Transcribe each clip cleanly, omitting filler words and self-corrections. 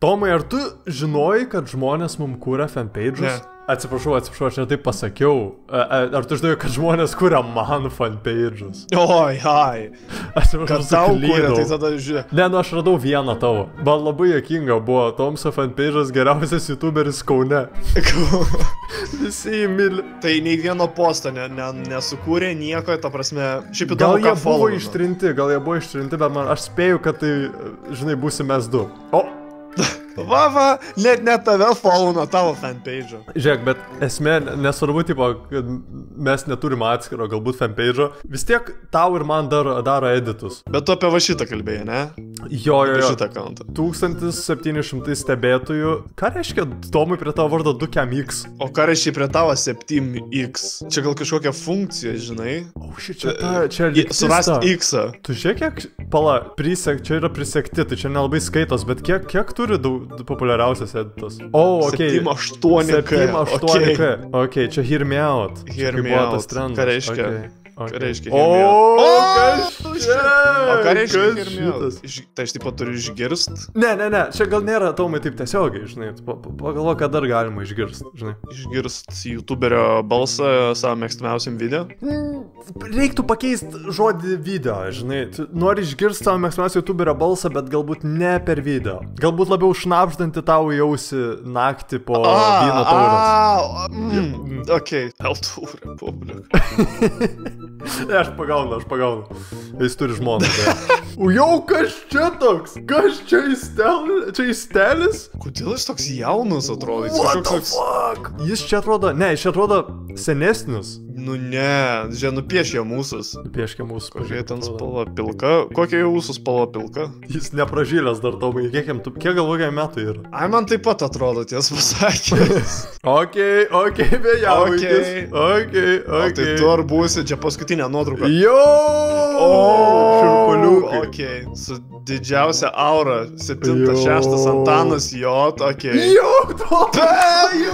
Tomai, ar tu žinojai, kad žmonės mums kūrė fanpage'us? Ne. Atsiprašau, aš netaip pasakiau. Ar tu žinojai, kad žmonės kūrė man fanpage'us? Oi, ai. Atsiprašau, Kad tau kūrė, tai suklydau. tada žiūrėk. Ne, aš radau vieną tavo. Man labai juokinga buvo. Tomso fanpage'as geriausias youtuberis Kaune. Visi jį myli. Tai nei vieno posto nesukūrė nieko, ta prasme, šiaip Gal įdomu, jie ką buvo followino. ištrinti, bet aš spėju, kad tai, žinai, būsim mes du. O, Va, net tave followino tavo fanpage'o. žiūrėk, bet esmė, nesvarbu, tipo, kad mes neturim atskiro, galbūt fanpage'o, vis tiek tau ir man daro editus. Bet tu apie va šitą kalbėjai, ne? Jo. Šitą akauntą. 1700 stebėtojų. Ką reiškia Tomui prie tavo vardo 2KMX? O ką reiškia prie tavo 7x? Čia gal kažkokia funkcija, žinai? O, čia Surast x-ą. Tu žiūrėk, kiek, čia yra prisekti, tai čia nelabai skaitos, bet kiek turi populiariausias editas? O, okei. 7-8K. 7-8K. Okei, čia hear me out. Hear Kai me buvo out. tas trendas. Ką reiškia? Okay. Ką reiškia O, hear me out? kas čia? O ką reiškia Kas hear me out? šitas? Tai aš taip pat turiu išgirst? Ne, čia gal nėra Tomai taip tiesiogiai, žinai. Pagalvo, ką dar galima išgirst, žinai. Išgirst youtuberio balsą savo mėgstamiausiam video? Reiktų pakeisti žodį video, žinai. Tu nori išgirsti savo mėgstamiausią youtuberio balsą, bet galbūt ne per video. Galbūt labiau šnapždanti tau į ausį naktį po vyno taurės. Okei. L2 Republika. Ne, aš pagaunu. Jis turi žmoną. Jau, kas čia toks? Kas čia įstelis? Kodėl jis toks jaunas atrodo? Jis What the kažkoks fuck? Jis čia atrodo senesnis. Nu ne, žiūrėk, nupiešė mūsus. Pieškia mūsų. Kokia ten spalva pilka? Kokia jau mūsų spalva pilka? Jis nepražylęs dar Tomai. Kiek galvoja metų yra? Ai, man taip pat atrodo, ties pasakęs. Okei, vėjavaikis. Okei. O tai tu ar būsi, čia paskutinė nuotrauka. Jo! Širpaliukai. Okei, su didžiausia aura, 7-6 Antanas J, okei. Jo, Tomai!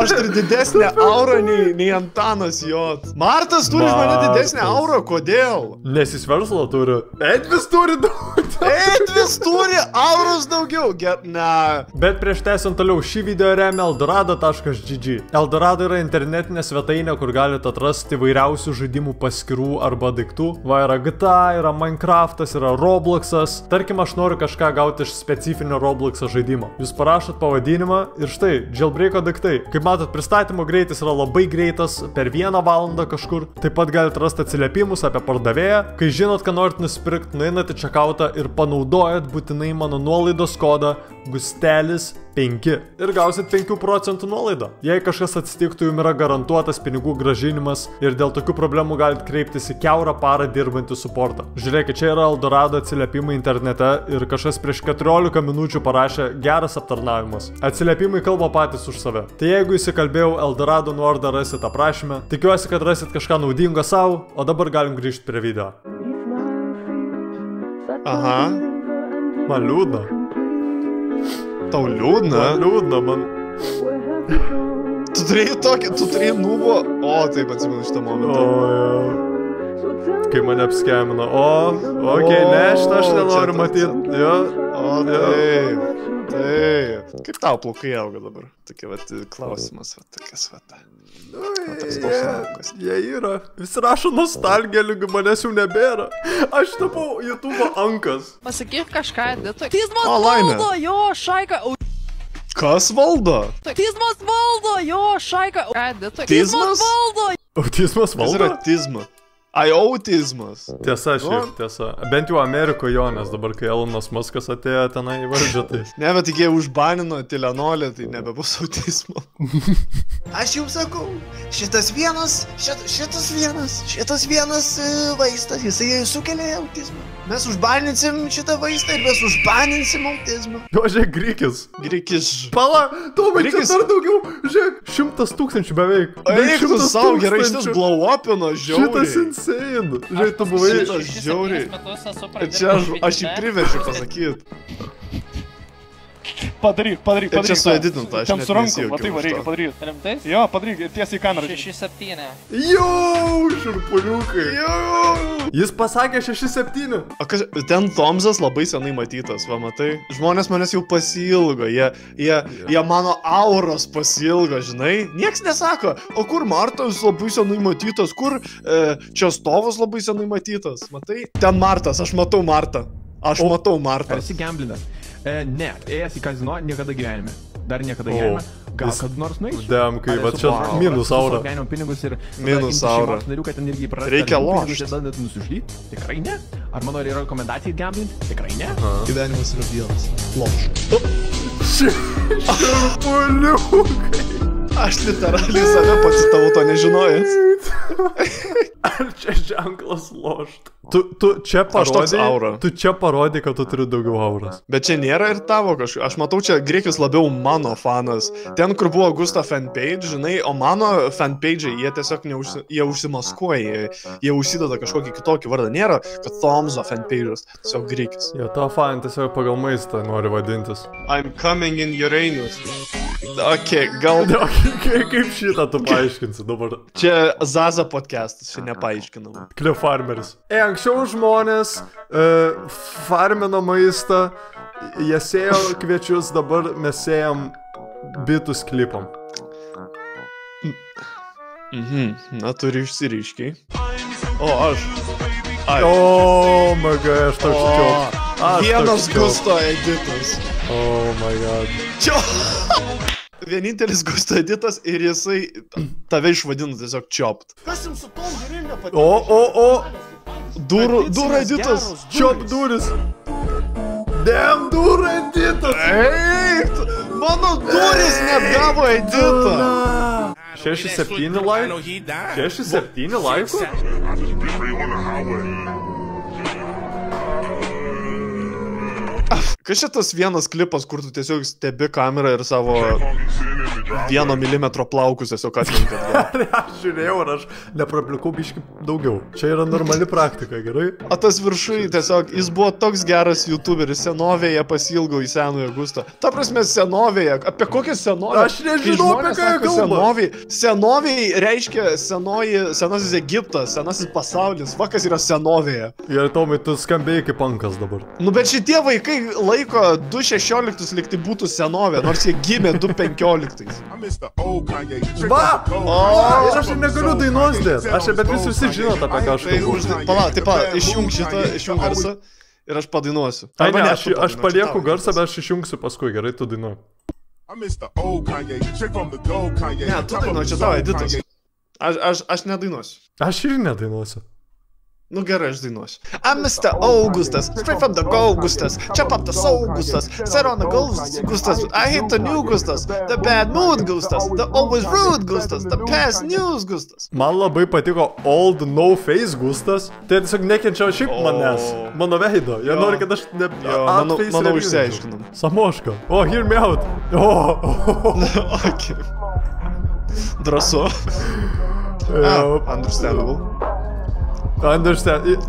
Aš turiu didesnę aurą nei Antanas J. Martas turi iš mane didesnę aurą, kodėl? Nes jis verslą turi. Edvis turi daug. Edvis turi auros daugiau, na. Bet prieš tęsiant toliau, šį video remia eldorado.gg. Eldorado yra internetinė svetainė, kur galite atrasti įvairiausių žaidimų paskirų arba daiktų. Va, yra GTA, yra Minecraftas, yra Robloxas. Tarkim, aš noriu kažką gauti iš specifinio Robloxo žaidimo. Jūs parašot pavadinimą ir štai, jailbreako daiktai. Kaip matot, pristatymo greitis yra labai greitas, per 1 valandą kažkur. Taip pat galite rasti atsiliepimus apie pardavėją. Kai žinot, ką norit nusipirkti, nueinat į checkoutą ir panaudojat būtinai mano nuolaidos kodą Gustelis5 ir gausit 5% nuolaidą. Jei kažkas atsitiktų, jums yra garantuotas pinigų gražinimas ir dėl tokių problemų galite kreiptis į kiaurą parą dirbantį supportą. Žiūrėkit, čia yra Eldorado atsiliepimai internete ir kažkas prieš 14 minučių parašė geras aptarnavimas. Atsiliepimai kalba patys už save. Tai jeigu įsikalbėjau, Eldorado nuorodą rasit aprašyme. Tikiuosi, kad rasit kažką naudingo savo, o dabar galim grįžti prie video. Aha. Man liūdna. Tau liūdna? Man liūdna, man. Tu turėjai nubo. O, taip atsimenu šitą momentą. Kai mane apskemino. Okei, ne, šitą aš nenoriu matyti. Jo. O, taip. Kaip tau plaukai auga dabar? Tokia vat klausimas, vat tokias vat. Jie yra. Visi rašo nostalgiją, lygi manęs jau nebėra. Aš tapau YouTube'o ankas. Pasakyk kažką, Editui. Autizmas O, laimė. valdo, jo, šaika. Kas valdo? Autizmas valdo, jo, šaika. Editui. Autizmas? Autizmas valdo. Autizmas Kas yra valdo? autizmas? Ai, autizmas. Tiesa, šiaip tiesa. Bent jau Amerikoje jo, nes dabar, kai Elonas Muskas atėjo tenai į valdžią, tai... Ne, bet tik jie užbanino Telenolį, tai nebebus autizmo. Aš jums sakau, šitas vienas vaistas, jisai sukelia autizmą. Mes užbaninsim šitą vaistą ir mes užbaninsim autizmą. Jo, žiūrėk, Grikis. Grikis. Pala, Tomai, čia Grikis. dar daugiau. Žiūrėk, 100 000 beveik. Eik tu savo, gerai, šitas blow-upino Šitas žiauriai. insane. Žiūrėk, tu buvai... Šitas žiauriai. Ir čia aš jį priverčiu pasakyti. Padaryk. Ir čia sueditinta, aš ten net su rankom, nesijuokiau va tai už reikia to. padaryti. Rimtai? Jo, padaryk, tiesiai į kamerą. 6-7. Jau, šurpuliukai. Jis pasakė 6-7. O kas, ten Tomzas labai senai matytas, va matai. Žmonės manęs jau pasilgo, jie mano auros pasilgo, žinai. Nieks nesako, o kur Martas labai senai matytas, kur Čestovas labai senai matytas, matai. Ten Martas, aš matau Martą. Aš matau Martą. Ar esi gamblinęs? Ne, ėjęs į kazino niekada gyvenime. Dar niekada gyvenime. Gal kad nors nueisiu? Dem, kai va čia minus aura. Gyvenimo pinigus ir... Minus aura. Narių, kad ten irgi prarasti. Reikia lošt. Nusiždyti? Tikrai ne. Ar mano yra rekomendacija gamblinti? Tikrai ne. Gyvenimas yra vienas. Loš. Šurpuliukai. Aš literaliai save pacitavau, to nežinojęs. Ar čia ženklas lošt? Tu čia parodai, kad tu turi daugiau auros. Bet čia nėra ir tavo kažkaip. Aš matau, čia Griekis labiau mano fanas. Ten, kur buvo Gusto fanpage, žinai, o mano fanpage'ai, jie tiesiog jie užsimaskuoja, jie užsideda kažkokį kitokį vardą. Nėra, kad Tomzo fanpage'as, tiesiog Griekis. Jo, tavo fan tiesiog pagal maistą nori vadintis. I'm coming in Uranus. Ok, gal... Kaip šitą tu paaiškinsi dabar? Čia Zaza podcastas, čia nepaaiškinam. Cliff Farmeris. Anksčiau žmonės farmino maistą, jie sėjo kviečius, dabar mes sėjam bitus klipam. Na, turi išsiryškiai. O, aš. Oh my god, aš toks čiop. Vienas Gusto editas. Oh my god. Čia. Vienintelis Gusto editas ir jisai tave išvadina tiesiog čiopt. Kas jums su tom durim nepatinka? Durų editas. Čiop duris. Damn, durų editas. Eik, mano duris net gavo editą. 6-7 laikų? 6-7 laikų? Kas šitas vienas klipas, kur tu tiesiog stebi kamerą ir savo 1 milimetro plaukus tiesiog atminkat? Aš žiūrėjau ir aš nepraplikau biškį daugiau. Čia yra normali praktika, gerai? O tas viršui tiesiog, jis buvo toks geras youtuberis, senovėje pasilgau į senųjų Gustą. Ta prasme, senovėje, apie kokią senovę? Aš nežinau, apie ką jie kalba. Senovėje reiškia senasis Egiptas, senasis pasaulis, va kas yra senovėje. Ir Tomai, tu skambėjai kaip pankas dabar. Nu bet šitie vaikai laiko 2.16 likti būtų senovė, nors jie gimė 2.15. Va! Ir aš negaliu dainos dėt. Bet visi žinot apie ką aš kalbu. Pala, išjung šitą, išjung garsą ir aš padainuosiu. Ne, aš palieku garsą, bet aš išjungsiu paskui, gerai, tu dainuoji. Ne, tu dainuoji, čia tavo editas. Aš nedainuosiu. Aš ir nedainuosiu. Nu gerai, aš dainuosiu. I'm Mr. Augustas, straight from the Augustas, chop up the soul Gustas, set on the Gustas, I hate the new Gustas, the bad mood Gustas, the always rude Gustas, the past news Gustas. Man labai patiko old no face Gustas, tai tiesiog nekenčia šiaip manęs, mano veido, jie nori, kad aš ne... Manau, išsiaiškinam. Samoška, hear me out. Ok. Drąsu. Understandable. Understand. Yep.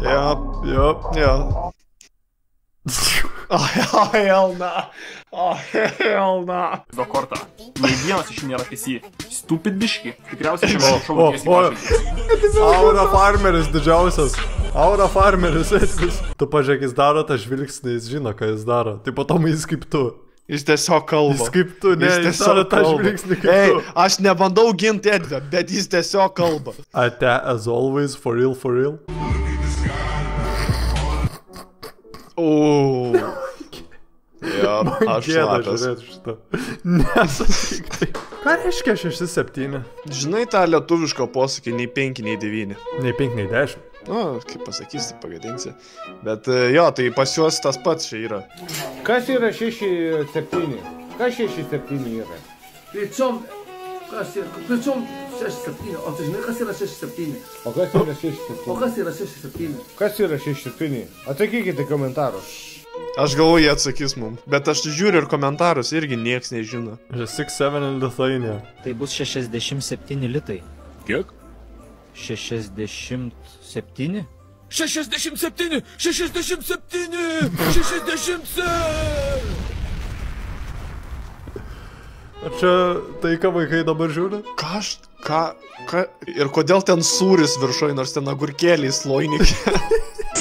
Oh, hell nah. Oh, hell nah. Do kortą. Nei vienas iš nėra tiesi. Stupid biški. Tikriausiai šiame šovu tiesiai pažiūrėti. Aura Farmeris didžiausias. Aura Farmeris, etvis. Tu pažiūrėk, jis daro tą žvilgsnį, jis žino, ką jis daro. Tai po to jis kaip tu. Jis tiesiog kalba. Jis kaip tu, ne, jis daro tą žvilgsnį kaip tu. Ei, aš nebandau ginti Edvę, bet jis tiesiog kalba. Ate, as always, for real, for real. Jo, aš šlapas. Nesakyk tai. Ką reiškia 6-7? Žinai tą lietuvišką posakį, nei 5, nei 9. Nei 5, nei 10. Nu, kaip pasakysi, pagadinsi. Bet jo, tai pas juos tas pats čia yra. Kas yra 6-7? Kas 6-7 yra? Pričom 6-7? O tu žinai, kas yra 6-7? O kas yra 6-7? O kas yra 6-7? Kas yra 6-7? Atsakykite komentarus. Aš galvoju, jie atsakys mum. Bet aš žiūriu ir komentarus, irgi nieks nežino. 6-7 in Lithuania. Tai bus 67 litai. Kiek? 67? 67! 67! 67! Ar čia tai, ką vaikai dabar žiūri? Ką? Ir kodėl ten sūris viršoj, nors ten agurkėliai sloinikė?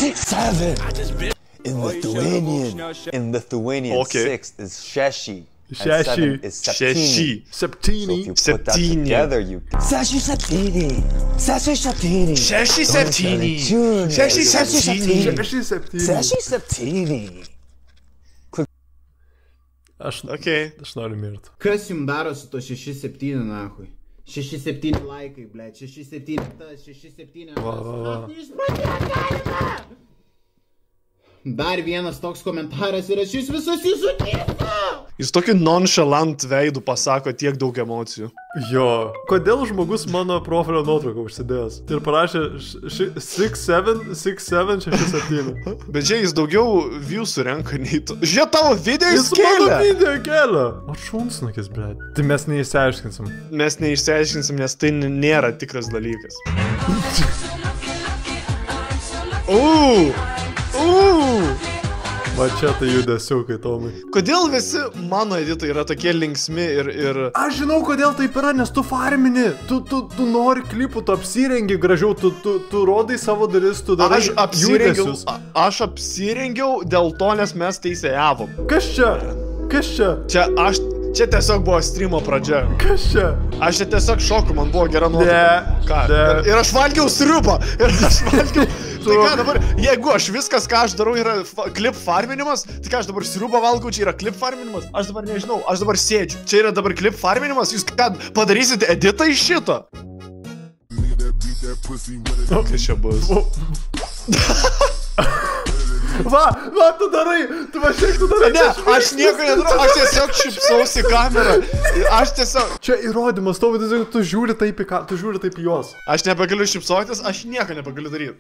6-7. In Lithuanian, Okay. 6 is sheshi. And Sheshi. 7 is septini. Šeši. So if Septyni. you put that Septini. together, you... Seši septyni. Seši septyni. Šeši septyni. Junior. Šeši septyni. Šeši septyni. Seši septyni. Aš noriu mirti. Kas jums daro su to 6-7, nahui? 6-7 laikai, ble, 6-7 tas, 6-7 Dar vienas toks komentaras ir aš jūs visus jūsų tiesą. Jis tokį nonchalant veidų pasako tiek daug emocijų. Jo. Kodėl žmogus mano profilio nuotrauką užsidėjęs? Ir parašė 6-7, 6-7, 6-7. Bet čia jis daugiau view surenka nei tu. Žiūrėk, tavo video Jis jis mano kėlė. video kelia. O šunsnukis, ble. Tai mes neįsiaiškinsim. Mes neišsiaiškinsim, nes tai nėra tikras dalykas. Va čia tai judesiukai, Tomai. Kodėl visi mano editai yra tokie linksmi ir... Aš žinau, kodėl taip yra, nes tu farmini. Tu nori klipų, tu apsirengi gražiau, tu rodai savo dalis, tu darai judesius. Aš apsirengiau dėl to, nes mes teisėjavom. Kas čia? Kas čia? Čia tiesiog buvo streamo pradžia. Kas čia? Aš čia tiesiog šoku, man buvo gera nuotaika. Ką? Ir aš valgiau sriubą. Ir aš valgiau... Tai ką dabar, jeigu aš viskas, ką aš darau, yra klip farminimas, tai ką aš dabar sriubą valgau, čia yra klip farminimas, aš dabar nežinau, aš dabar sėdžiu. Čia yra dabar klip farminimas, jūs ką padarysite editą iš šito? Kas čia bus? Va, tu darai, tu darai. Ne, aš nieko nedarau, aš tiesiog šipsausi kamerą. Aš tiesiog... Čia įrodymas, tu žiūri taip į juos. Aš nebegaliu šipsautis, aš nieko nebegaliu daryti.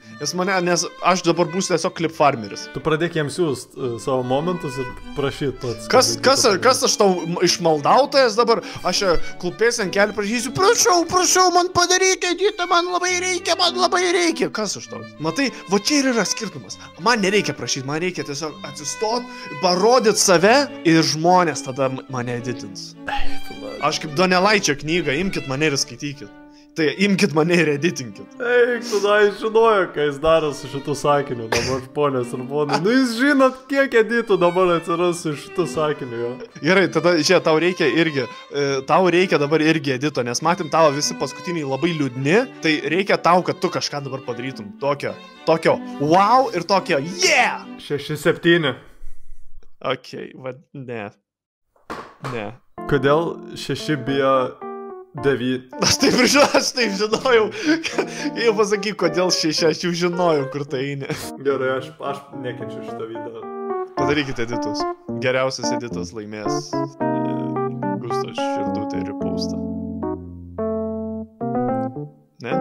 Nes aš dabar būsiu tiesiog klip farmeris. Tu pradėk jiems siūst savo momentus ir prašyt pats. Kas aš tau išmaldautojas dabar? Aš klupėsiu ant kelių, prašysiu, prašau, man padaryk editą, man labai reikia. Kas aš tau? Matai, va čia ir yra skirtumas. Man nereikia prašyti, man reikia tiesiog atsistot, parodyti save ir žmonės tada mane editins. Aš kaip Donelaičio knygą, imkit mane ir skaitykit. Tai imkit mane ir editinkit. Eik, tada jis žinojo, ką jis daro su šitų sakiniu, dabar ponės ir ponai. Nu jis žinot, kiek editų dabar atsiras su šitų sakiniu, jo. Gerai, tada, žiūrėk, tau reikia dabar irgi edito, nes matėm tavo visi paskutiniai labai liūdni, tai reikia tau, kad tu kažką dabar padarytum. Tokio wow ir tokio yeah! 6-7. Okei, va, ne. Kodėl 6 bijo 9? Aš taip žinojau. Jau pasakyk, kodėl 6, aš jau žinojau, kur tai eini. Gerai, aš nekenčiu šitą video. Padarykite editus. Geriausias editas laimės Gustos širdutę ir repaustą. Ne?